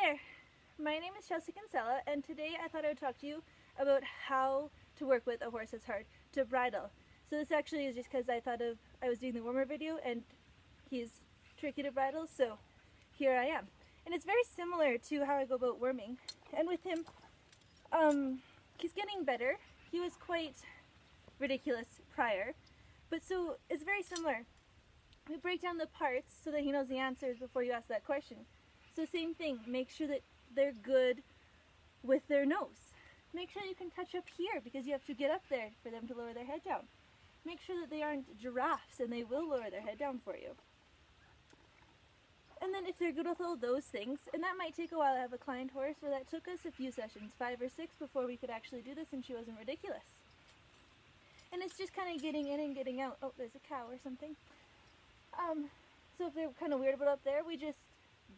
there, my name is Chelsea Kinsella, and today I thought I would talk to you about how to work with a horse that's hard to bridle. So this actually is just because I was doing the wormer video and he's tricky to bridle, so here I am. And it's very similar to how I go about worming. And with him, he's getting better. He was quite ridiculous prior, but so it's very similar. We break down the parts so that he knows the answers before you ask that question. So same thing, make sure that they're good with their nose. Make sure you can touch up here because you have to get up there for them to lower their head down. Make sure that they aren't giraffes and they will lower their head down for you. And then if they're good with all those things, and that might take a while. I have a client horse where that took us a few sessions, 5 or 6, before we could actually do this and she wasn't ridiculous. And it's just kind of getting in and getting out. Oh, there's a cow or something. So if they're kind of weird about up there, we just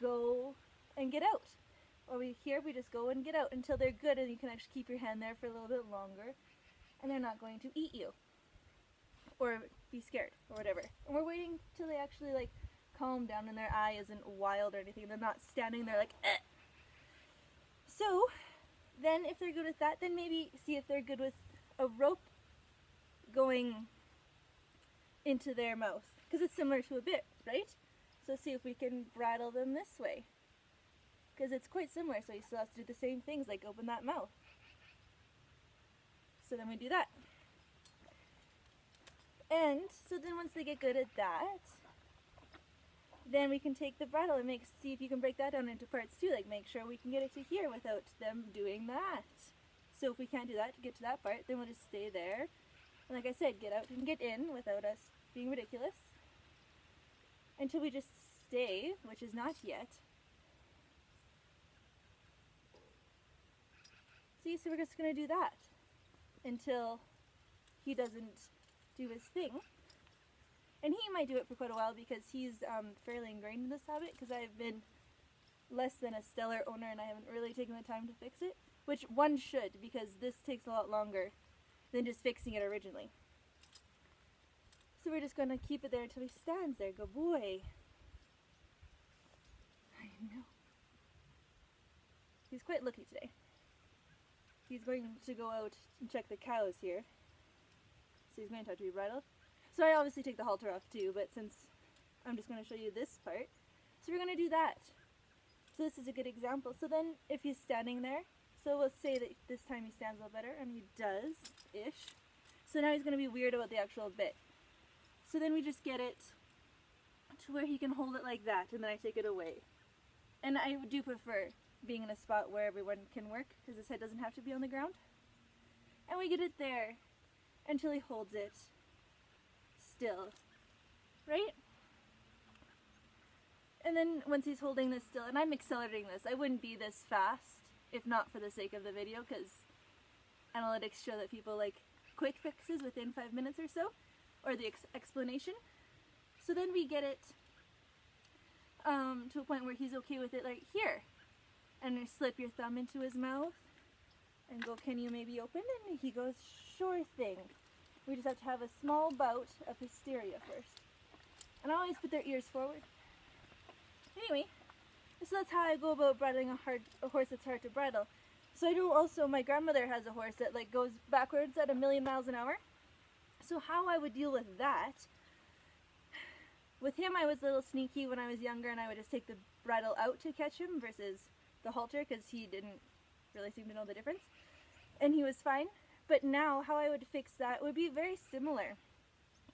go and get out. Or we just go and get out until they're good and you can actually keep your hand there for a little bit longer and they're not going to eat you or be scared or whatever. And we're waiting till they actually like calm down and their eye isn't wild or anything. They're not standing there like, eh. So then if they're good with that, then maybe see if they're good with a rope going into their mouth, because it's similar to a bit, right? So see if we can bridle them this way, because it's quite similar, so you still have to do the same things like open that mouth. So then we do that. And so then once they get good at that, then we can take the bridle and see if you can break that down into parts too, like make sure we can get it to here without them doing that. So if we can't do that to get to that part, then we'll just stay there. And like I said, get out and get in without us being ridiculous until we just stay, which is not yet. See, so we're just going to do that until he doesn't do his thing. And he might do it for quite a while because he's fairly ingrained in this habit, because I've been less than a stellar owner and I haven't really taken the time to fix it, which one should, because this takes a lot longer than just fixing it originally. So we're just going to keep it there until he stands there. Good boy. I know. He's quite lucky today. He's going to go out and check the cows here. So he's going to have to be bridled. So I obviously take the halter off too, but since I'm just going to show you this part. So we're going to do that. So this is a good example. So then if he's standing there, so we'll say that this time he stands a little better, and he does-ish. So now he's going to be weird about the actual bit. So then we just get it to where he can hold it like that, and then I take it away. And I do prefer being in a spot where everyone can work, because his head doesn't have to be on the ground. And we get it there until he holds it still, right? And then once he's holding this still, and I'm accelerating this, I wouldn't be this fast if not for the sake of the video, because analytics show that people like quick fixes within 5 minutes or so, or the explanation. So then we get it to a point where he's okay with it like here. And you slip your thumb into his mouth and go, can you maybe open? And he goes, sure thing. We just have to have a small bout of hysteria first. And I always put their ears forward. Anyway, so that's how I go about bridling a horse that's hard to bridle. So I do also, my grandmother has a horse that like goes backwards at 1,000,000 miles an hour. So how I would deal with that, with him I was a little sneaky when I was younger, and I would just take the bridle out to catch him versus the halter, because he didn't really seem to know the difference. And he was fine. But now how I would fix that would be very similar.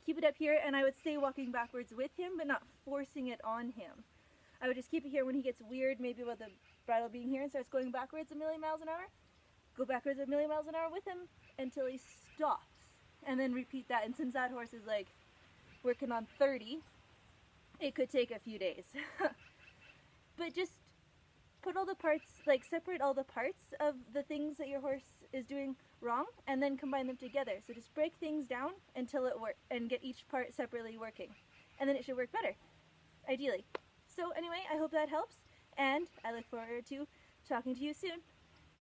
Keep it up here, and I would stay walking backwards with him, but not forcing it on him. I would just keep it here. When he gets weird, maybe about the bridle being here, and starts going backwards 1,000,000 miles an hour, go backwards 1,000,000 miles an hour with him until he stops. And then repeat that. And since that horse is like working on 30, it could take a few days. But just put all the parts, like separate all the parts of the things that your horse is doing wrong and then combine them together. So just break things down until it works and get each part separately working. And then it should work better, ideally. So anyway, I hope that helps, and I look forward to talking to you soon.